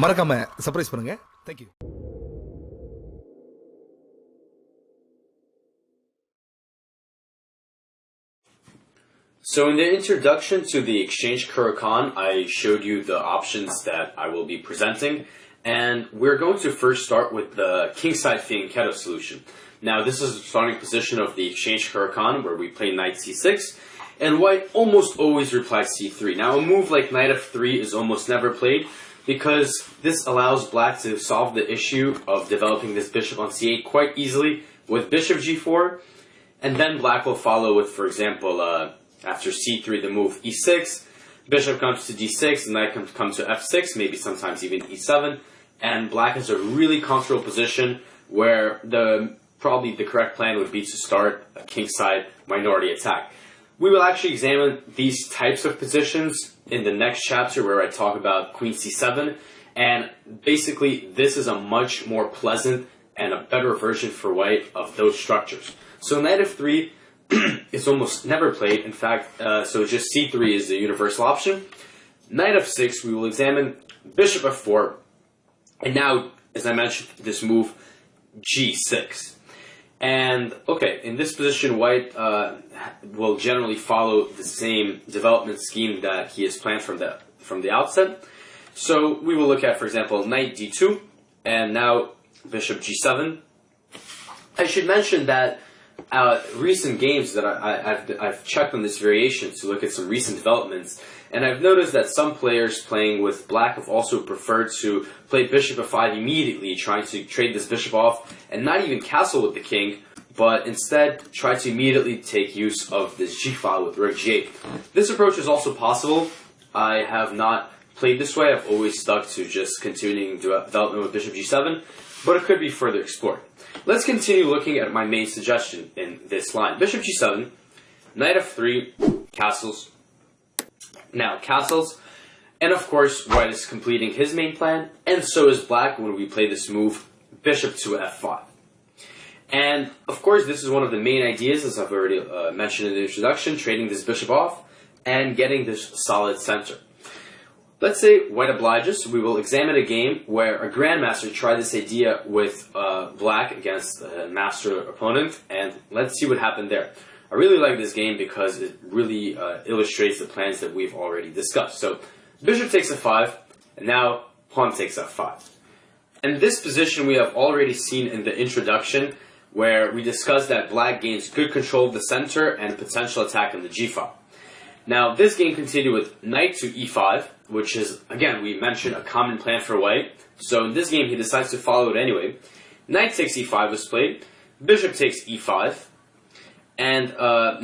மறக்காம சர்ப்ரைஸ் பண்ணுங்க. Thank you. So in the introduction to the exchange Kann, I showed you the options that I will be presenting, and we're going to first start with the kingside fianchetto solution. Now this is the starting position of the exchange Kann, where we play knight c6, and white almost always replies c3. Now a move like knight f3 is almost never played, because this allows black to solve the issue of developing this bishop on c8 quite easily with bishop g4, and then black will follow with, for example, after c3, the move e6, bishop comes to d6, and knight comes to f6, maybe sometimes even e7, and black has a really comfortable position where probably the correct plan would be to start a kingside minority attack. We will actually examine these types of positions in the next chapter, where I talk about queen c7, and basically this is a much more pleasant and a better version for white of those structures. So knight f3 is almost never played. In fact, so just c3 is the universal option. Knight f6, we will examine bishop f4, and now, as I mentioned, this move g6. And okay, in this position, white will generally follow the same development scheme that he has planned from the outset. So we will look at, for example, knight d2, and now bishop g7. I should mention that recent games that I've checked on this variation to look at some recent developments, and I've noticed that some players playing with black have also preferred to play bishop f5 immediately, trying to trade this bishop off and not even castle with the king, but instead try to immediately take use of this g-file with rook g8. This approach is also possible. I have not played this way. I've always stuck to just continuing development with bishop g7, but it could be further explored. Let's continue looking at my main suggestion in this line. Bishop g7, knight f3, castles. Now castles, and of course white is completing his main plan, and so is black when we play this move, bishop to f5. And of course this is one of the main ideas, as I've already mentioned in the introduction, trading this bishop off and getting this solid center. Let's say white obliges. We will examine a game where a grandmaster tried this idea with black against a master opponent, and let's see what happened there. I really like this game because it really illustrates the plans that we've already discussed. So bishop takes f5, and now pawn takes f5. And this position we have already seen in the introduction, where we discussed that black gains good control of the center and potential attack on the g-file. Now this game continued with knight to e5, which is, again, we mentioned, a common plan for white. So in this game he decides to follow it anyway. Knight takes e5 was played, bishop takes e5, and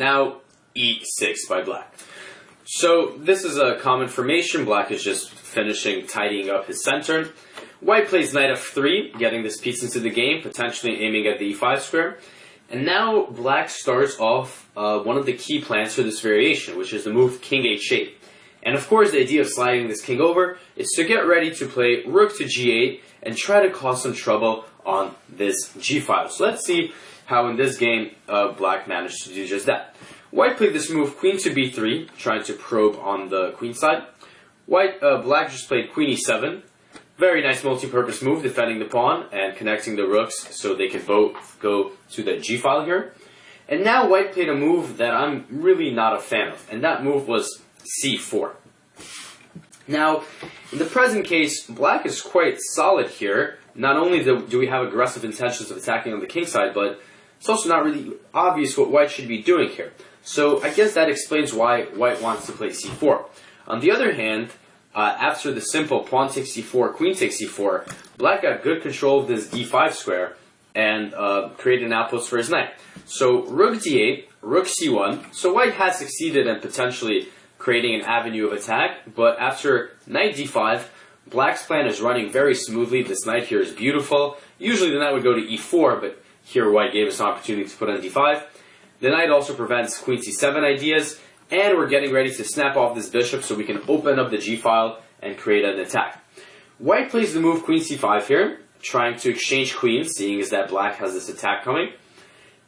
now e6 by black. So this is a common formation. Black is just finishing tidying up his center. White plays knight f3, getting this piece into the game, potentially aiming at the e5 square. And now black starts off one of the key plans for this variation, which is the move king h8. And of course the idea of sliding this king over is to get ready to play rook to g8 and try to cause some trouble on this g-file. So let's see how in this game black managed to do just that. White played this move queen to b3, trying to probe on the queen side. Black just played queen e7. Very nice multi-purpose move, defending the pawn and connecting the rooks so they can both go to the g-file here. And now white played a move that I'm really not a fan of, and that move was c4. Now, in the present case, black is quite solid here. Not only do we have aggressive intentions of attacking on the king side, but it's also not really obvious what white should be doing here. So I guess that explains why white wants to play c4. On the other hand, after the simple pawn takes c4, queen takes c4, black got good control of this d5 square and created an outpost for his knight. So rook d8, rook c1. So white has succeeded in potentially creating an avenue of attack, but after knight d5, black's plan is running very smoothly. This knight here is beautiful. Usually the knight would go to e4, but here white gave us an opportunity to put on d5. The knight also prevents queen c7 ideas, and we're getting ready to snap off this bishop so we can open up the g-file and create an attack. White plays the move queen c5 here, trying to exchange queens, seeing as that black has this attack coming.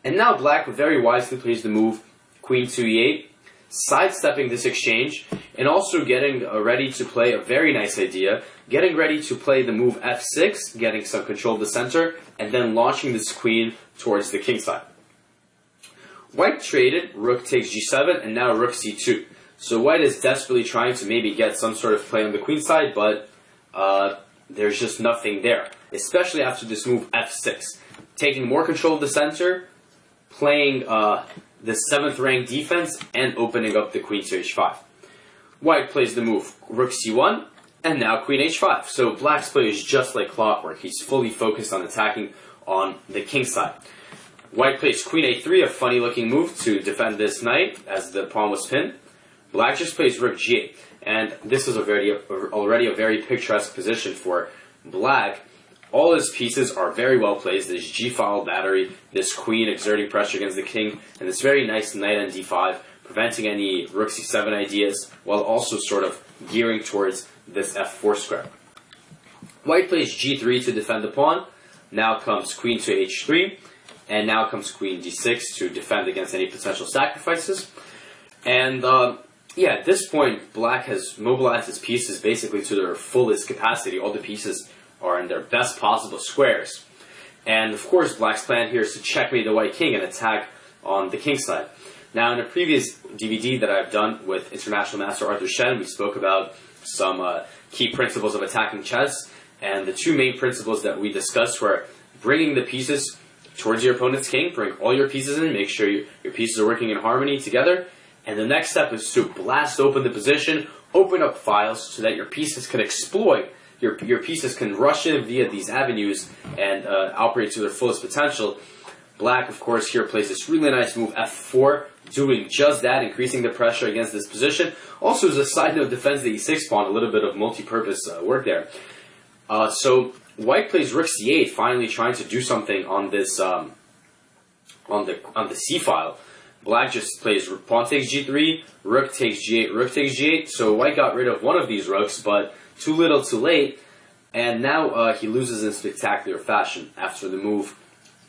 And now black very wisely plays the move queen to e8, sidestepping this exchange and also getting ready to play a very nice idea, getting ready to play the move f6, getting some control of the center, and then launching this queen towards the king side. White traded, rook takes g7, and now rook c2. So white is desperately trying to maybe get some sort of play on the queen side, but there's just nothing there, especially after this move f6. Taking more control of the center, playing the 7th rank defense, and opening up the queen to h5. White plays the move rook c1, and now queen h5. So black's play is just like clockwork. He's fully focused on attacking on the king side. White plays queen a3, a funny looking move to defend this knight as the pawn was pinned. Black just plays rook g8, and this is already a very picturesque position for black. All his pieces are very well placed. This g-file battery, this queen exerting pressure against the king, and this very nice knight on d5, preventing any rook c7 ideas, while also sort of gearing towards this f4 square. White plays g3 to defend the pawn. Now comes queen to h3, and now comes queen d6 to defend against any potential sacrifices. And yeah, at this point, black has mobilized his pieces basically to their fullest capacity. All the pieces are in their best possible squares. And of course, black's plan here is to checkmate the white king and attack on the king side. Now, in a previous DVD that I've done with International Master Arthur Shen, we spoke about some key principles of attacking chess. And the two main principles that we discussed were bringing the pieces towards your opponent's king, bring all your pieces in, make sure your pieces are working in harmony together. And the next step is to blast open the position, open up files so that your pieces can exploit, your pieces can rush in via these avenues and operate to their fullest potential. Black, of course, here plays this really nice move f4, doing just that, increasing the pressure against this position. Also, as a side note, defends the e6 pawn, a little bit of multi-purpose work there. So white plays rook c8, finally trying to do something on this on the c file. Black just plays pawn takes g3, rook takes g8, rook takes g8. So white got rid of one of these rooks, but too little, too late. And now he loses in spectacular fashion after the move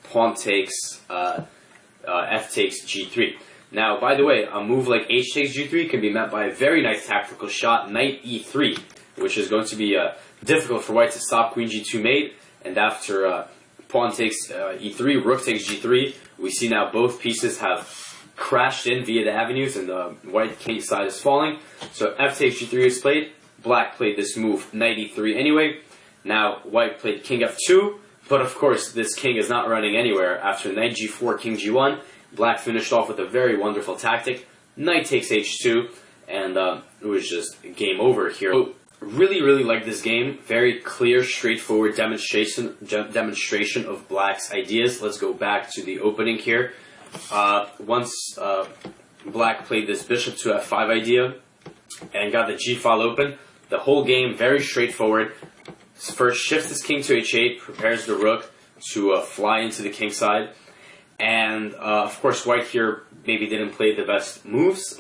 pawn takes f takes g3. Now, by the way, a move like h takes g3 can be met by a very nice tactical shot, knight e3, which is going to be difficult for white to stop queen g2 mate. And after pawn takes e3, rook takes g3, we see now both pieces have crashed in via the avenues, and the white king side is falling. So f takes g3 is played. Black played this move, knight e3 anyway. Now white played king f2, but of course this king is not running anywhere. After knight g4, king g1, black finished off with a very wonderful tactic. Knight takes h2, and it was just game over here. So, really like this game. Very clear, straightforward demonstration of black's ideas. Let's go back to the opening here. Once black played this bishop to f5 idea and got the g-file open, the whole game very straightforward. First shifts his king to h8, prepares the rook to fly into the king side, and of course white here maybe didn't play the best moves,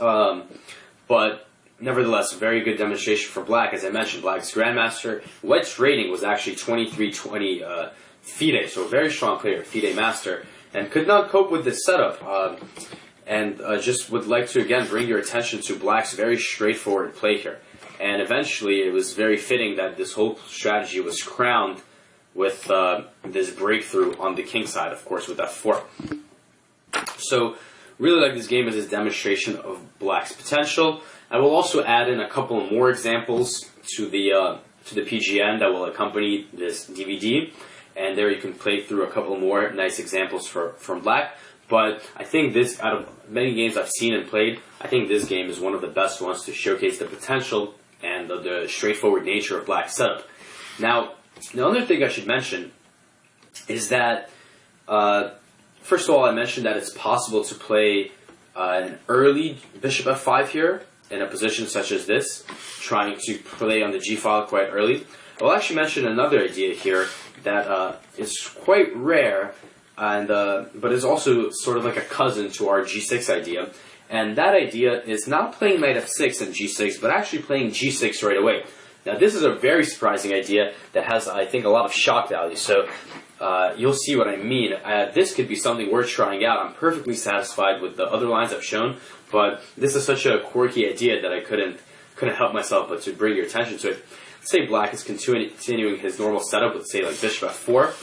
but nevertheless a very good demonstration for black. As I mentioned, black's grandmaster. White's rating was actually 23-20 FIDE, so a very strong player, FIDE master, and could not cope with this setup. And just would like to again bring your attention to black's very straightforward play here. And eventually it was very fitting that this whole strategy was crowned with this breakthrough on the king side, of course, with f4. So really like this game as a demonstration of black's potential. I will also add in a couple more examples to the PGN that will accompany this DVD. And there you can play through a couple more nice examples from black. But I think this, out of many games I've seen and played, I think this game is one of the best ones to showcase the potential and the straightforward nature of black's setup. Now, the other thing I should mention is that, first of all, I mentioned that it's possible to play an early bishop f5 here in a position such as this, trying to play on the g-file quite early. I'll actually mention another idea here that is quite rare, and but is also sort of like a cousin to our g6 idea. And that idea is not playing knight f6 and g6, but actually playing g6 right away. Now this is a very surprising idea that has, I think, a lot of shock value. So you'll see what I mean. This could be something worth trying out. I'm perfectly satisfied with the other lines I've shown, but this is such a quirky idea that I couldn't couldn't help myself but to bring your attention to it. Let's say black is continuing his normal setup with, say, like bishop f4.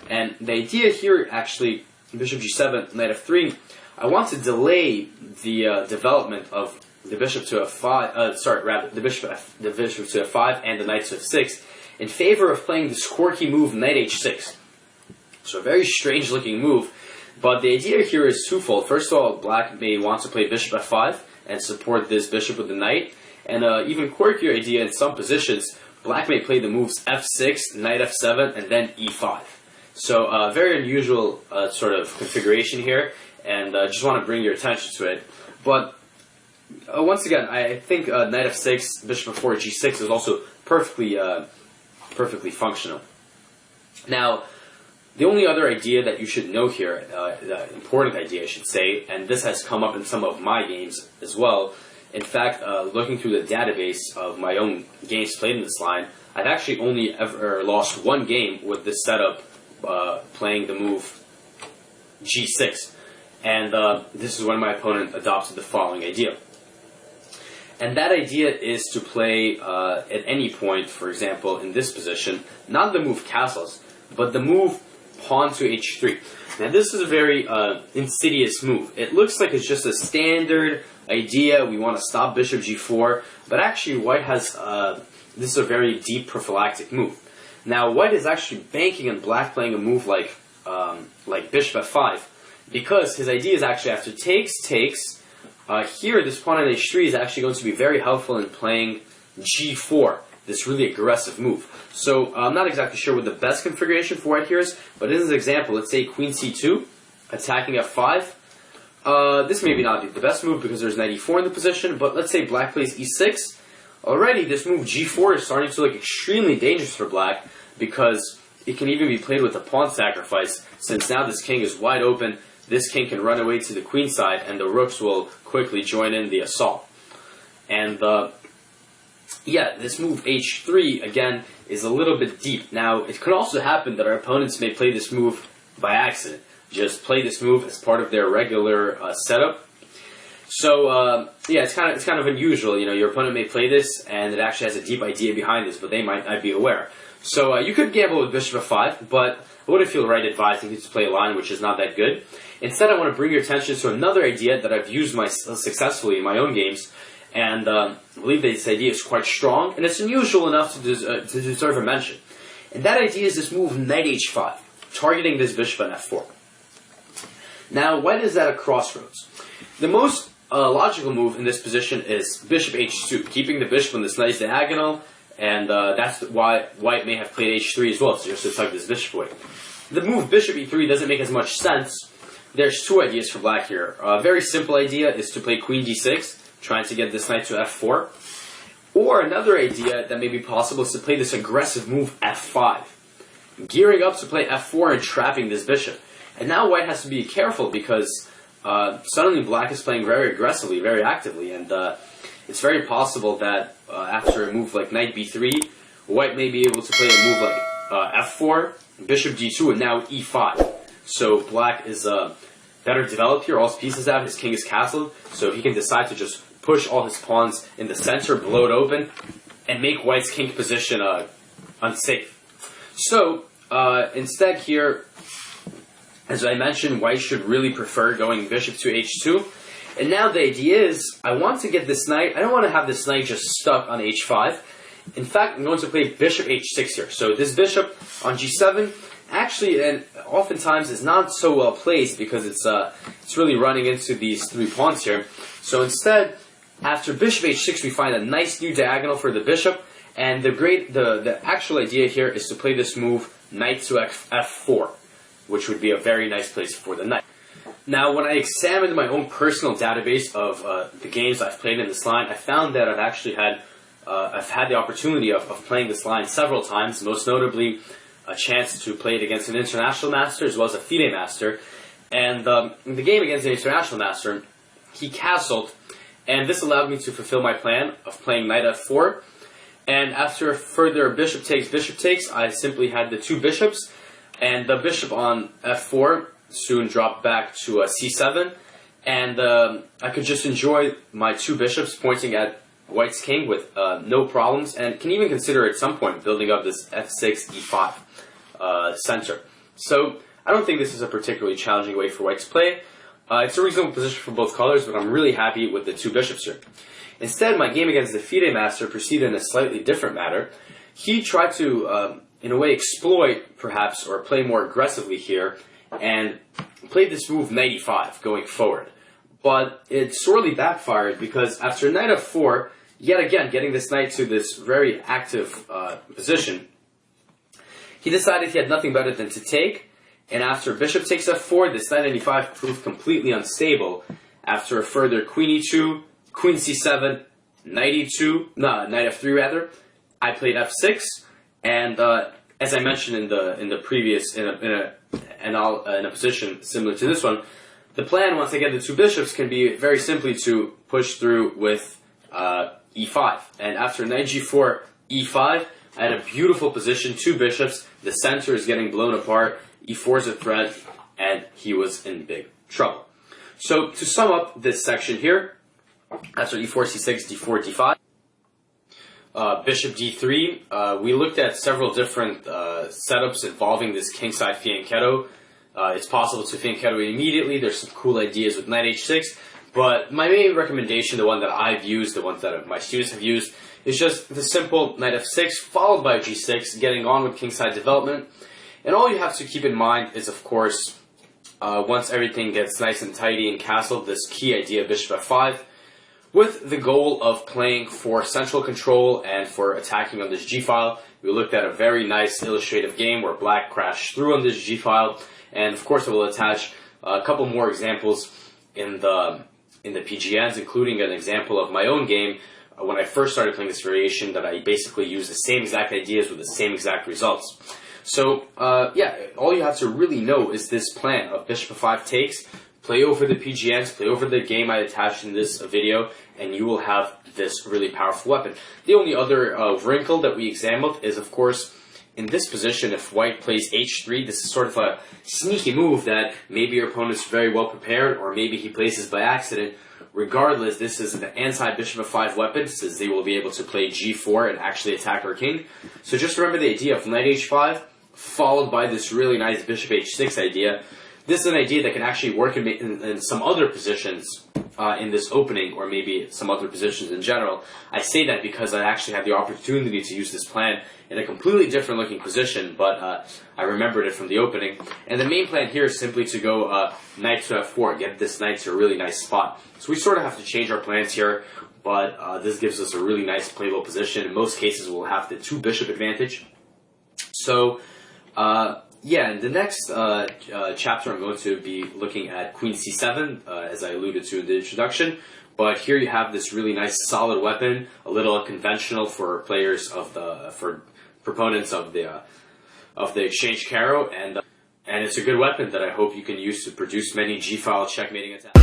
And the idea here, actually, bishop g7, knight f3, I want to delay the development of the bishop to f5, the bishop to f5 and the knight to f6 in favor of playing this quirky move, knight h6. So a very strange looking move, but the idea here is twofold. First of all, black may want to play bishop f5 and support this bishop with the knight, and even quirkier idea in some positions, black may play the moves f6, knight f7, and then e5. So very unusual sort of configuration here, and just want to bring your attention to it. But once again, I think knight f6, bishop f4, g6 is also perfectly functional. Now, the only other idea that you should know here, the important idea I should say, and this has come up in some of my games as well. In fact, looking through the database of my own games played in this line, I've actually only ever lost one game with this setup playing the move g6. And this is when my opponent adopted the following idea. And that idea is to play at any point, for example, in this position, not the move castles, but the move pawn to h3. Now this is a very insidious move. It looks like it's just a standard idea, we want to stop bishop g4, but actually white has, this is a very deep prophylactic move. Now white is actually banking on black playing a move like bishop f5, because his idea is actually after takes, here this pawn on h3 is actually going to be very helpful in playing g4, this really aggressive move. So I'm not exactly sure what the best configuration for white here is, but in this example, let's say queen c2, attacking f5. This may not be the best move because there's knight e4 in the position, but let's say black plays e6. Already this move g4 is starting to look extremely dangerous for black, because it can even be played with a pawn sacrifice, since now this king is wide open. This king can run away to the queen side, and the rooks will quickly join in the assault. And yeah, this move h3, again, is a little bit deep. Now, it could also happen that our opponents may play this move by accident. Just play this move as part of their regular setup. So, yeah, it's kind of unusual. You know, your opponent may play this, and it actually has a deep idea behind this, but they might not be aware. So, you could gamble with bishop f5, but I wouldn't feel right advising you to play a line which is not that good. Instead, I want to bring your attention to another idea that I've used successfully in my own games, and I believe that this idea is quite strong, and it's unusual enough to deserve a mention. And that idea is this move knight h5, targeting this bishop on f4. Now, white is at a crossroads. The most logical move in this position is bishop h2, keeping the bishop on this nice diagonal, and that's why white may have played h3 as well, so just to tug this bishop away. The move bishop e3 doesn't make as much sense. There's two ideas for black here. A very simple idea is to play queen d6, trying to get this knight to f4. Or another idea that may be possible is to play this aggressive move f5, gearing up to play f4 and trapping this bishop. And now white has to be careful because suddenly black is playing very aggressively, very actively, and it's very possible that after a move like knight b3, white may be able to play a move like f4, bishop d2, and now e5. So black is better developed here, all his pieces out, his king is castled, so he can decide to just push all his pawns in the center, blow it open, and make white's king position unsafe. So instead here, as I mentioned, white should really prefer going bishop to h2. And now the idea is, I want to get this knight, I don't want to have this knight just stuck on h5. In fact, I'm going to play bishop h6 here. So this bishop on g7, actually, and oftentimes is not so well placed because it's really running into these three pawns here. So instead, after bishop h6, we find a nice new diagonal for the bishop, and the actual idea here is to play this move knight to f4, which would be a very nice place for the knight. Now, when I examined my own personal database of the games I've played in this line, I found that I've had the opportunity of playing this line several times, most notably a chance to play it against an international master as well as a FIDE master. And in the game against the international master, he castled, and this allowed me to fulfill my plan of playing knight f4. And after further bishop takes, I simply had the two bishops, and the bishop on f4 soon dropped back to c7, and I could just enjoy my two bishops pointing at White's king with no problems, and can even consider at some point building up this f6, e5 center. So I don't think this is a particularly challenging way for White to play. It's a reasonable position for both colors, but I'm really happy with the two bishops here. Instead, my game against the FIDE master proceeded in a slightly different manner. He tried to, in a way, exploit, perhaps, or play more aggressively here, and played this move knight e5 going forward. But it sorely backfired because after knight f4, yet again getting this knight to this very active position, he decided he had nothing better than to take, and after bishop takes f4, this knight e5 proved completely unstable. After a further queen e2, queen c7, knight e2, no, knight f3 rather, I played f6, and as I mentioned in the previous in a position similar to this one, the plan once I get the two bishops can be very simply to push through with e5, and after knight g4, e5, I had a beautiful position, two bishops, the center is getting blown apart, e4 is a threat, and he was in big trouble. So to sum up this section here, after e4, c6, d4, d5, bishop d3, we looked at several different setups involving this kingside fianchetto. It's possible to fianchetto immediately. There's some cool ideas with knight h6, but my main recommendation, the one that I've used, the ones that my students have used, is just the simple knight f6 followed by g6, getting on with kingside development. And all you have to keep in mind is, of course, once everything gets nice and tidy and castled, this key idea, bishop f5, with the goal of playing for central control and for attacking on this g-file. We looked at a very nice illustrative game where black crashed through on this g-file, and of course I will attach a couple more examples in the PGNs, including an example of my own game when I first started playing this variation, that I basically used the same exact ideas with the same exact results. So yeah, all you have to really know is this plan of bishop f5 takes. Play over the PGNs, play over the game I attached in this video, and you will have this really powerful weapon. The only other wrinkle that we examined is, of course, in this position, if white plays h3, this is sort of a sneaky move that maybe your opponent's very well prepared, or maybe he places by accident. Regardless, this is an anti-bishop f5 weapon, since they will be able to play g4 and actually attack our king. So just remember the idea of knight h5, followed by this really nice bishop h6 idea. This is an idea that can actually work in some other positions in this opening, or maybe some other positions in general. I say that because I actually had the opportunity to use this plan in a completely different looking position, but I remembered it from the opening. And the main plan here is simply to go knight to f4, get this knight to a really nice spot. So we sort of have to change our plans here, but this gives us a really nice playable position. In most cases, we'll have the two bishop advantage. So yeah, in the next chapter, I'm going to be looking at queen c7, as I alluded to in the introduction. But here you have this really nice solid weapon, a little unconventional for players of for proponents of the exchange Caro, and it's a good weapon that I hope you can use to produce many g-file checkmating attacks.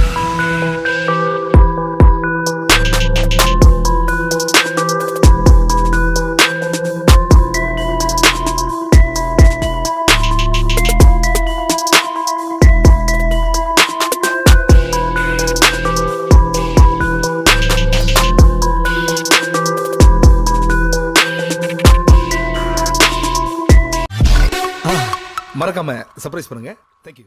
மறக்காம surprise பண்ணுங்க. Thank you.